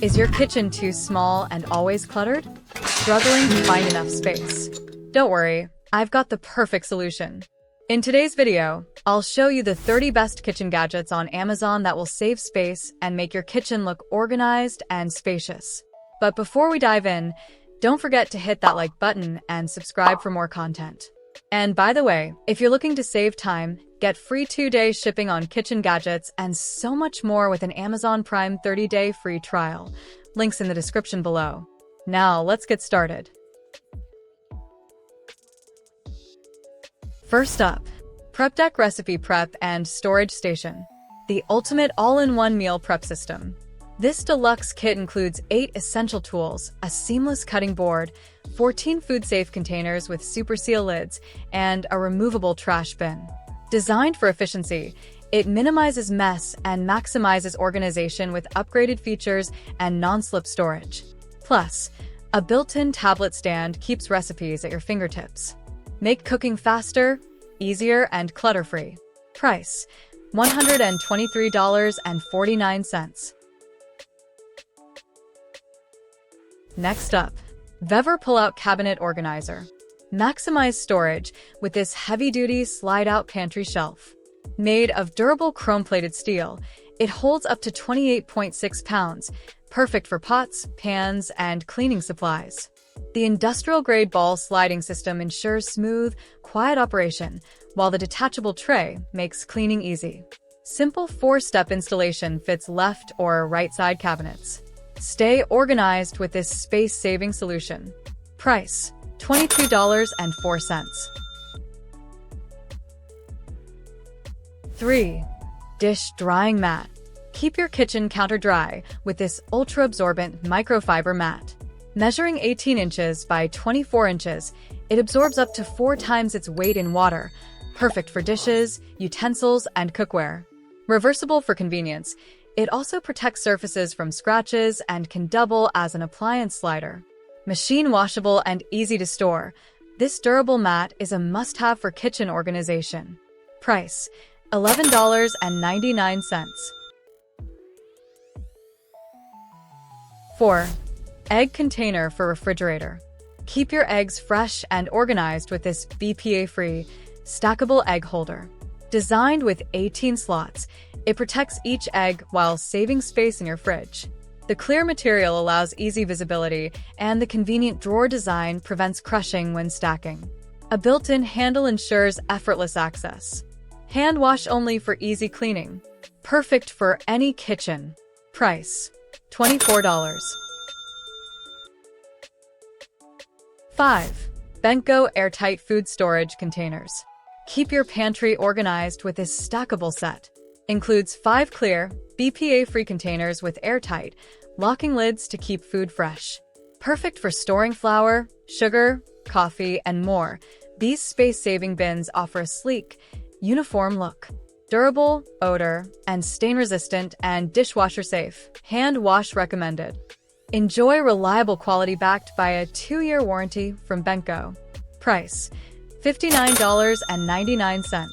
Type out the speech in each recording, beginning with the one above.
Is your kitchen too small and always cluttered? Struggling to find enough space? Don't worry, I've got the perfect solution. In today's video, I'll show you the 30 best kitchen gadgets on Amazon that will save space and make your kitchen look organized and spacious. But before we dive in, don't forget to hit that like button and subscribe for more content. And by the way, if you're looking to save time, get free 2-day shipping on kitchen gadgets and so much more with an Amazon Prime 30-day free trial. Links in the description below. Now, let's get started. First up, Prepdeck Recipe Prep and Storage Station, the ultimate all-in-one meal prep system. This deluxe kit includes 8 essential tools, a seamless cutting board, 14 food-safe containers with super seal lids, and a removable trash bin. Designed for efficiency, it minimizes mess and maximizes organization with upgraded features and non-slip storage. Plus, a built-in tablet stand keeps recipes at your fingertips. Make cooking faster, easier, and clutter-free. Price: $123.49. Next up, VEVOR Pull-Out Cabinet Organizer. Maximize storage with this heavy-duty slide-out pantry shelf. Made of durable chrome-plated steel, it holds up to 28.6 pounds, perfect for pots, pans, and cleaning supplies. The industrial-grade ball sliding system ensures smooth, quiet operation, while the detachable tray makes cleaning easy. Simple 4-step installation fits left or right-side cabinets. Stay organized with this space-saving solution. Price: $22.04. 3. Dish Drying Mat. Keep your kitchen counter dry with this ultra-absorbent microfiber mat. Measuring 18 inches by 24 inches, it absorbs up to 4 times its weight in water, perfect for dishes, utensils, and cookware. Reversible for convenience, it also protects surfaces from scratches and can double as an appliance slider. Machine washable and easy to store, this durable mat is a must-have for kitchen organization. Price: $11.99. 4. Egg Container for Refrigerator. Keep your eggs fresh and organized with this BPA-free, stackable egg holder. Designed with 18 slots, it protects each egg while saving space in your fridge. The clear material allows easy visibility, and the convenient drawer design prevents crushing when stacking. A built-in handle ensures effortless access. Hand wash only for easy cleaning. Perfect for any kitchen. Price: $24. 5. Bentgo Airtight Food Storage Containers. Keep your pantry organized with this stackable set. Includes 5 clear, BPA-free containers with airtight, locking lids to keep food fresh. Perfect for storing flour, sugar, coffee, and more, these space-saving bins offer a sleek, uniform look. Durable, odor, and stain-resistant, and dishwasher-safe. Hand wash recommended. Enjoy reliable quality backed by a 2-year warranty from Bentgo. Price: $59.99.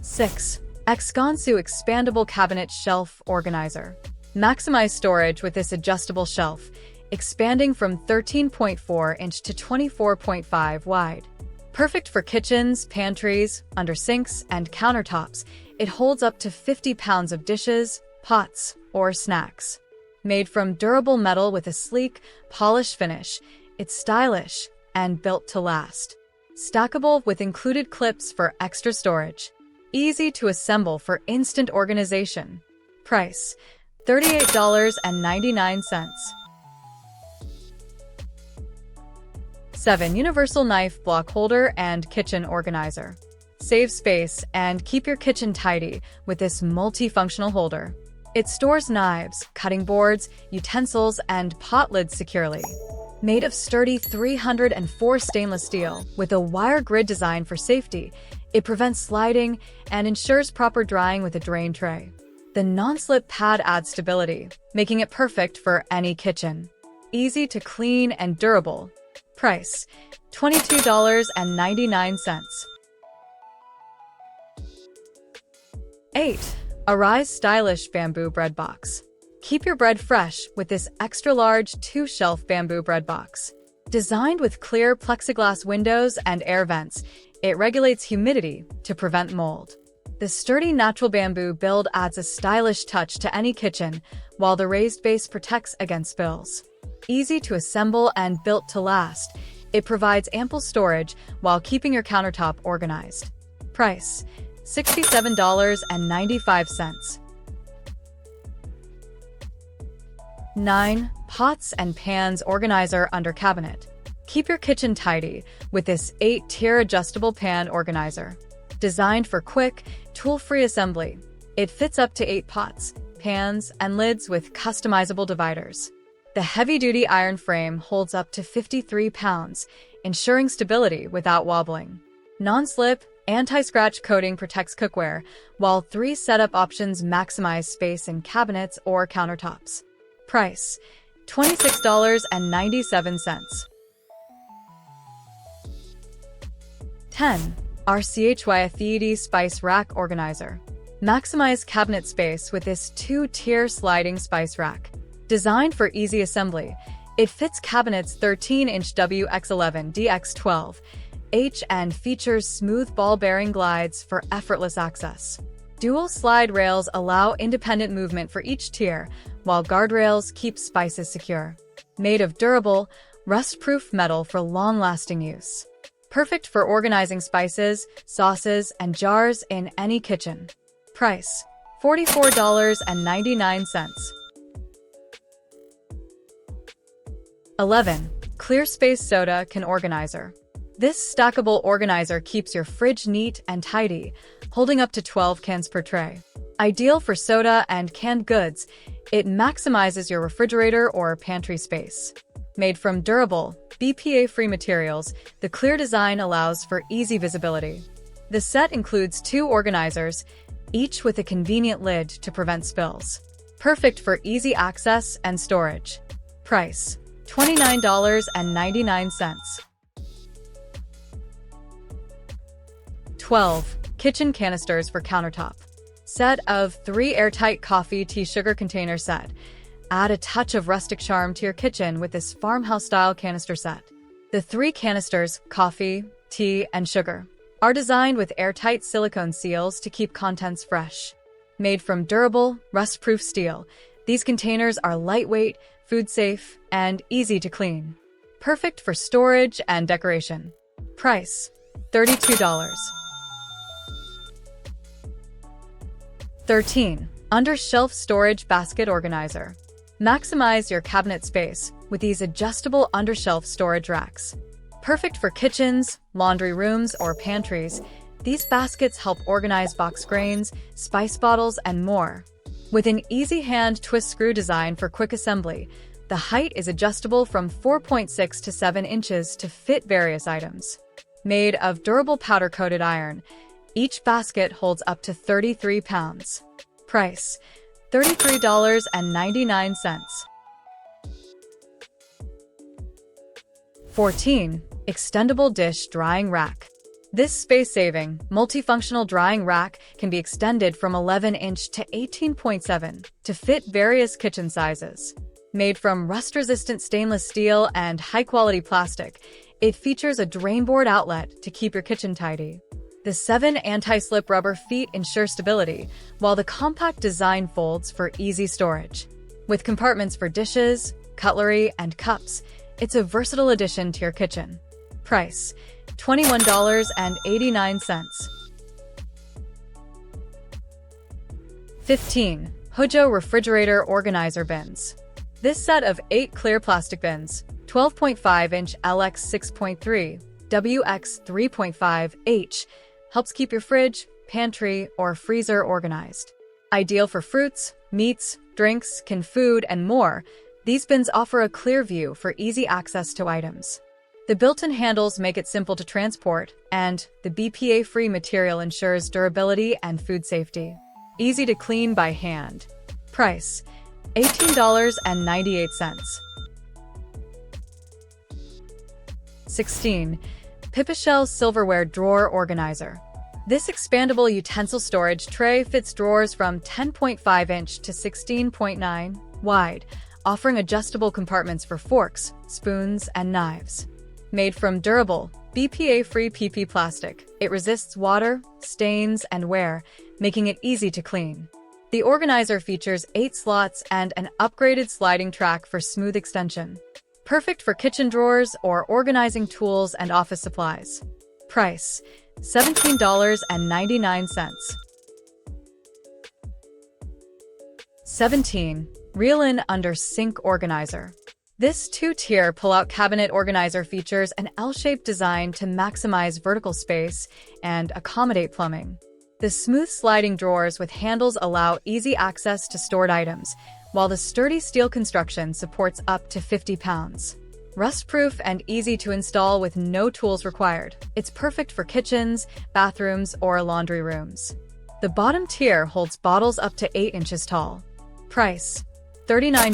6. Nxconsu Expandable Cabinet Shelf Organizer. Maximize storage with this adjustable shelf, expanding from 13.4 inch to 24.5 wide. Perfect for kitchens, pantries, under sinks, and countertops, it holds up to 50 pounds of dishes, pots, or snacks. Made from durable metal with a sleek, polished finish, it's stylish and built to last. Stackable with included clips for extra storage. Easy to assemble for instant organization. Price: $38.99. 7. Universal Knife Block Holder and Kitchen Organizer. Save space and keep your kitchen tidy with this multifunctional holder. It stores knives, cutting boards, utensils, and pot lids securely. Made of sturdy 304 stainless steel with a wire grid design for safety, it prevents sliding and ensures proper drying with a drain tray. The non-slip pad adds stability, making it perfect for any kitchen. Easy to clean and durable. Price: $22.99. 8. Arise Stylish Bamboo Bread Box. Keep your bread fresh with this extra-large 2-shelf bamboo bread box. Designed with clear plexiglass windows and air vents, it regulates humidity to prevent mold. The sturdy natural bamboo build adds a stylish touch to any kitchen, while the raised base protects against spills. Easy to assemble and built to last, it provides ample storage while keeping your countertop organized. Price: $67.95. 9. Pots and Pans Organizer Under Cabinet. Keep your kitchen tidy with this 8-tier adjustable pan organizer. Designed for quick, tool-free assembly, it fits up to 8 pots, pans, and lids with customizable dividers. The heavy-duty iron frame holds up to 53 pounds, ensuring stability without wobbling. Non-slip, anti-scratch coating protects cookware, while 3 setup options maximize space in cabinets or countertops. Price: $26.97. 10. RCHYFEED Spice Rack Organizer. Maximize cabinet space with this 2-tier sliding spice rack. Designed for easy assembly, it fits cabinets 13-inch WX11 DX12 H and features smooth ball-bearing glides for effortless access. Dual slide rails allow independent movement for each tier, while guardrails keep spices secure. Made of durable, rust-proof metal for long-lasting use. Perfect for organizing spices, sauces, and jars in any kitchen. Price: $44.99. 11. ClearSpace Soda Can Organizer. This stackable organizer keeps your fridge neat and tidy, holding up to 12 cans per tray. Ideal for soda and canned goods, it maximizes your refrigerator or pantry space. Made from durable, BPA-free materials, the clear design allows for easy visibility. The set includes 2 organizers, each with a convenient lid to prevent spills. Perfect for easy access and storage. Price: $29.99. 12. Kitchen Canisters for Countertop. Set of 3 airtight coffee tea sugar container set. Add a touch of rustic charm to your kitchen with this farmhouse-style canister set. The 3 canisters, coffee, tea, and sugar, are designed with airtight silicone seals to keep contents fresh. Made from durable, rust-proof steel, these containers are lightweight, food-safe, and easy to clean. Perfect for storage and decoration. Price: $32. 13. Under-Shelf Storage Basket Organizer. Maximize your cabinet space with these adjustable under-shelf storage racks. Perfect for kitchens, laundry rooms, or pantries, these baskets help organize box grains, spice bottles, and more. With an easy hand twist screw design for quick assembly, the height is adjustable from 4.6 to 7 inches to fit various items. Made of durable powder-coated iron, each basket holds up to 33 pounds. Price: $33.99. 14. Extendable Dish Drying Rack. This space-saving, multifunctional drying rack can be extended from 11-inch to 18.7 to fit various kitchen sizes. Made from rust-resistant stainless steel and high-quality plastic, it features a drainboard outlet to keep your kitchen tidy. The 7 anti-slip rubber feet ensure stability, while the compact design folds for easy storage. With compartments for dishes, cutlery, and cups, it's a versatile addition to your kitchen. Price: $21.89. 15. HOOJO Refrigerator Organizer Bins. This set of 8 clear plastic bins, 12.5-inch LX 6.3, WX 3.5H, helps keep your fridge, pantry, or freezer organized. Ideal for fruits, meats, drinks, canned food, and more, these bins offer a clear view for easy access to items. The built-in handles make it simple to transport, and the BPA-free material ensures durability and food safety. Easy to clean by hand. Price: $18.98. 16. Pipishell Silverware Drawer Organizer. This expandable utensil storage tray fits drawers from 10.5 inch to 16.9 wide, offering adjustable compartments for forks, spoons, and knives. Made from durable, BPA-free PP plastic, it resists water, stains, and wear, making it easy to clean. The organizer features 8 slots and an upgraded sliding track for smooth extension. Perfect for kitchen drawers or organizing tools and office supplies. Price: $17.99. 17. REALINN Under Sink Organizer. This 2-tier pull-out cabinet organizer features an L-shaped design to maximize vertical space and accommodate plumbing. The smooth sliding drawers with handles allow easy access to stored items, while the sturdy steel construction supports up to 50 pounds. Rust-proof and easy to install with no tools required, it's perfect for kitchens, bathrooms, or laundry rooms. The bottom tier holds bottles up to 8 inches tall. Price: $39.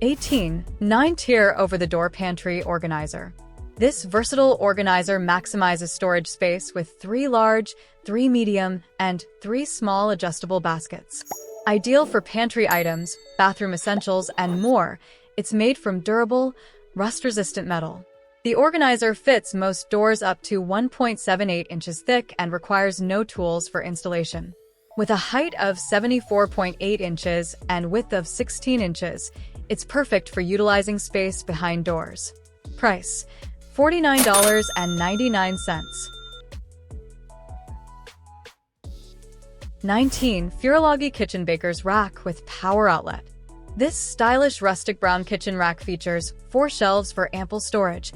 18. 9-tier over-the-door pantry organizer. This versatile organizer maximizes storage space with 3 large, 3 medium, and 3 small adjustable baskets. Ideal for pantry items, bathroom essentials, and more, it's made from durable, rust-resistant metal. The organizer fits most doors up to 1.78 inches thick and requires no tools for installation. With a height of 74.8 inches and width of 16 inches, it's perfect for utilizing space behind doors. Price: $49.99. 19. Furologee Kitchen Baker's Rack with Power Outlet. This stylish rustic brown kitchen rack features 4 shelves for ample storage,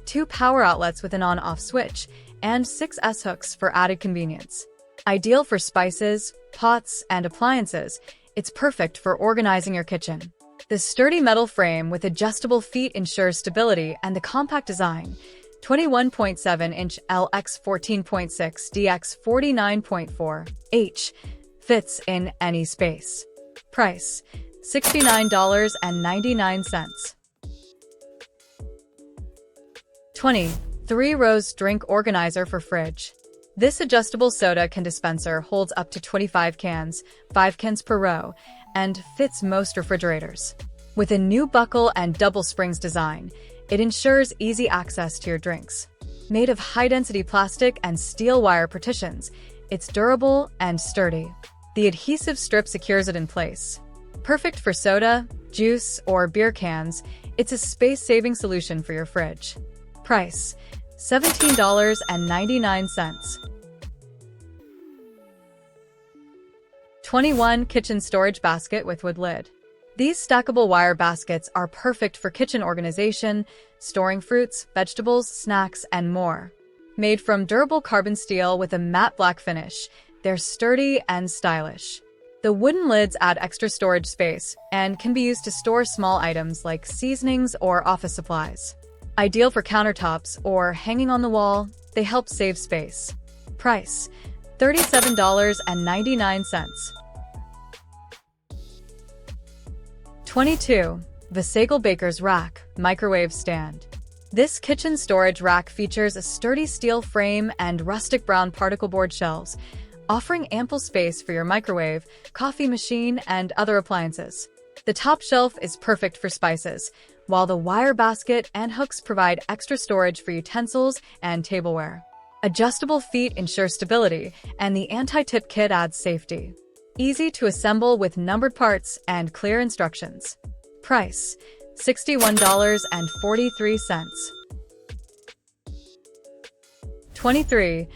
2 power outlets with an on-off switch, and 6 S-hooks for added convenience. Ideal for spices, pots, and appliances, it's perfect for organizing your kitchen. The sturdy metal frame with adjustable feet ensures stability, and the compact design, 21.7-inch LX 14.6 DX 49.4 H, fits in any space. Price: $69.99. 20. 3-rows drink organizer for fridge. This adjustable soda can dispenser holds up to 25 cans, 5 cans per row, and fits most refrigerators. With a new buckle and double springs design, it ensures easy access to your drinks. Made of high-density plastic and steel wire partitions, it's durable and sturdy. The adhesive strip secures it in place. Perfect for soda, juice, or beer cans, it's a space-saving solution for your fridge. Price: $17.99. 21. Kitchen storage basket with wood lid. These stackable wire baskets are perfect for kitchen organization, storing fruits, vegetables, snacks, and more. Made from durable carbon steel with a matte black finish, they're sturdy and stylish. The wooden lids add extra storage space and can be used to store small items like seasonings or office supplies. Ideal for countertops or hanging on the wall, they help save space. Price: $37.99. 22. VASAGLE Baker's Rack Microwave Stand. This kitchen storage rack features a sturdy steel frame and rustic brown particle board shelves, offering ample space for your microwave, coffee machine, and other appliances. The top shelf is perfect for spices, while the wire basket and hooks provide extra storage for utensils and tableware. Adjustable feet ensure stability, and the anti-tip kit adds safety. Easy to assemble with numbered parts and clear instructions. Price: $61.43. 23.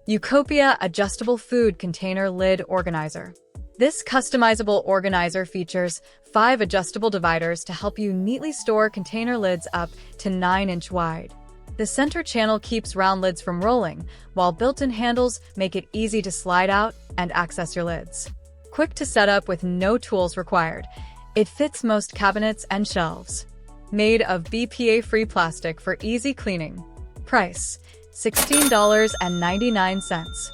YouCopia Adjustable Food Container Lid Organizer. This customizable organizer features 5 adjustable dividers to help you neatly store container lids up to 9-inch wide. The center channel keeps round lids from rolling, while built-in handles make it easy to slide out and access your lids. Quick to set up with no tools required, it fits most cabinets and shelves. Made of BPA-free plastic for easy cleaning. Price: $16.99.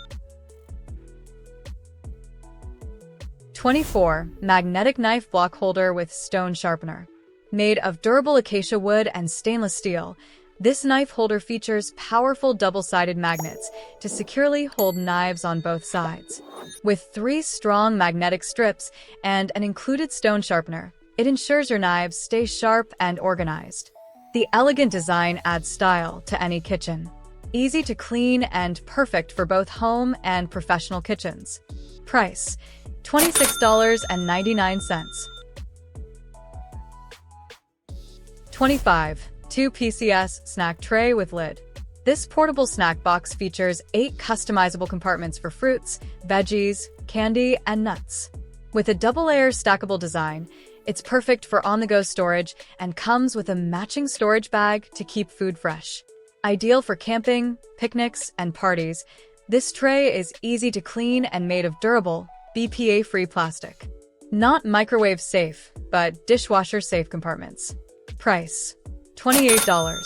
24. Magnetic Knife Block Holder with Stone Sharpener. Made of durable acacia wood and stainless steel, This knife holder features powerful double-sided magnets to securely hold knives on both sides. With 3 strong magnetic strips and an included stone sharpener, it ensures your knives stay sharp and organized. The elegant design adds style to any kitchen. Easy to clean and perfect for both home and professional kitchens. Price: $26.99. 25. 2 Pcs Snack Tray with lid. This portable snack box features 8 customizable compartments for fruits, veggies, candy, and nuts. With a double-layer stackable design, it's perfect for on-the-go storage and comes with a matching storage bag to keep food fresh. Ideal for camping, picnics, and parties, this tray is easy to clean and made of durable, BPA-free plastic. Not microwave-safe, but dishwasher-safe compartments. Price: $28.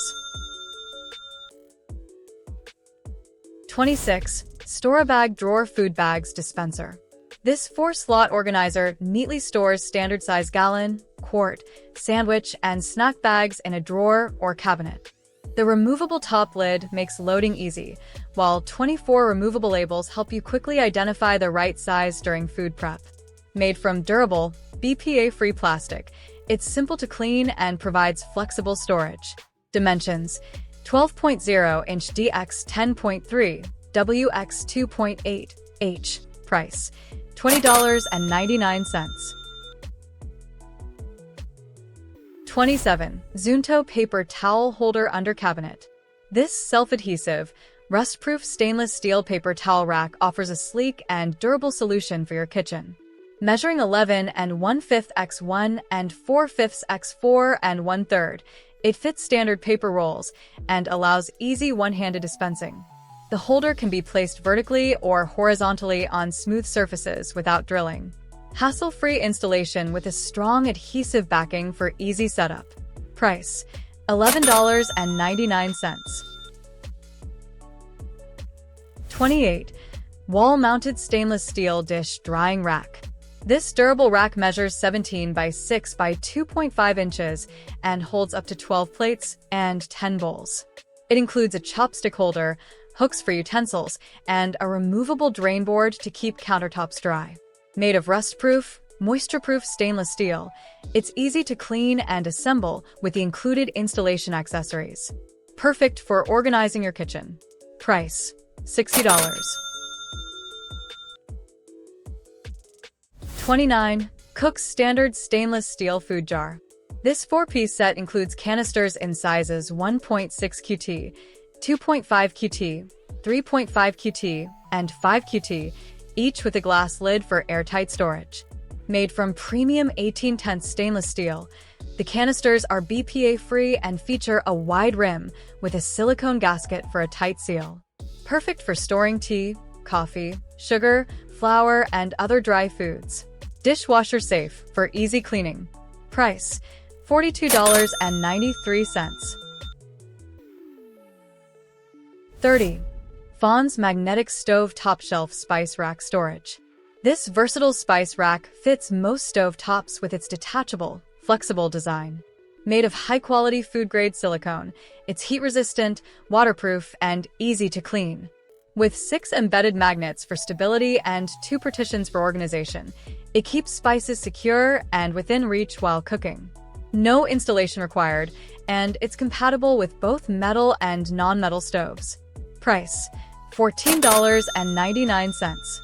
26. StoraBag Drawer Food Bags Dispenser. This 4-slot organizer neatly stores standard-size gallon, quart, sandwich, and snack bags in a drawer or cabinet. The removable top lid makes loading easy, while 24 removable labels help you quickly identify the right size during food prep. Made from durable, BPA-free plastic, it's simple to clean and provides flexible storage. Dimensions: 12.0-inch dx 10.3, wx 2.8 h. Price: $20.99. 27. ZUNTO Paper Towel Holder Under Cabinet. This self-adhesive, rust-proof stainless steel paper towel rack offers a sleek and durable solution for your kitchen. Measuring 11 1/5 x 1 4/5 x 4 1/3, it fits standard paper rolls and allows easy one-handed dispensing. The holder can be placed vertically or horizontally on smooth surfaces without drilling. Hassle-free installation with a strong adhesive backing for easy setup. Price: $11.99. 28. Wall-mounted stainless steel dish drying rack. This durable rack measures 17 by 6 by 2.5 inches and holds up to 12 plates and 10 bowls. It includes a chopstick holder, hooks for utensils, and a removable drain board to keep countertops dry. Made of rust-proof, moisture-proof stainless steel, it's easy to clean and assemble with the included installation accessories. Perfect for organizing your kitchen. Price: $60. 29. Cook's Standard Stainless Steel Food Jar. This 4-piece set includes canisters in sizes 1.6 QT, 2.5 QT, 3.5 QT, and 5 QT, each with a glass lid for airtight storage. Made from premium 1810 stainless steel, the canisters are BPA-free and feature a wide rim with a silicone gasket for a tight seal. Perfect for storing tea, coffee, sugar, flour, and other dry foods. Dishwasher safe for easy cleaning. Price: $42.93. 30. VEVOR Magnetic Stove Top Shelf Spice Rack Storage. This versatile spice rack fits most stove tops with its detachable, flexible design. Made of high-quality food-grade silicone, it's heat-resistant, waterproof, and easy to clean. With 6 embedded magnets for stability and 2 partitions for organization, it keeps spices secure and within reach while cooking. No installation required, and it's compatible with both metal and non-metal stoves. Price: $14.99.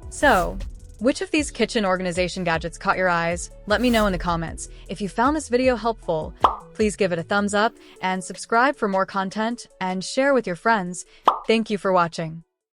So, which of these kitchen organization gadgets caught your eyes? Let me know in the comments. If you found this video helpful, please give it a thumbs up and subscribe for more content and share with your friends. Thank you for watching.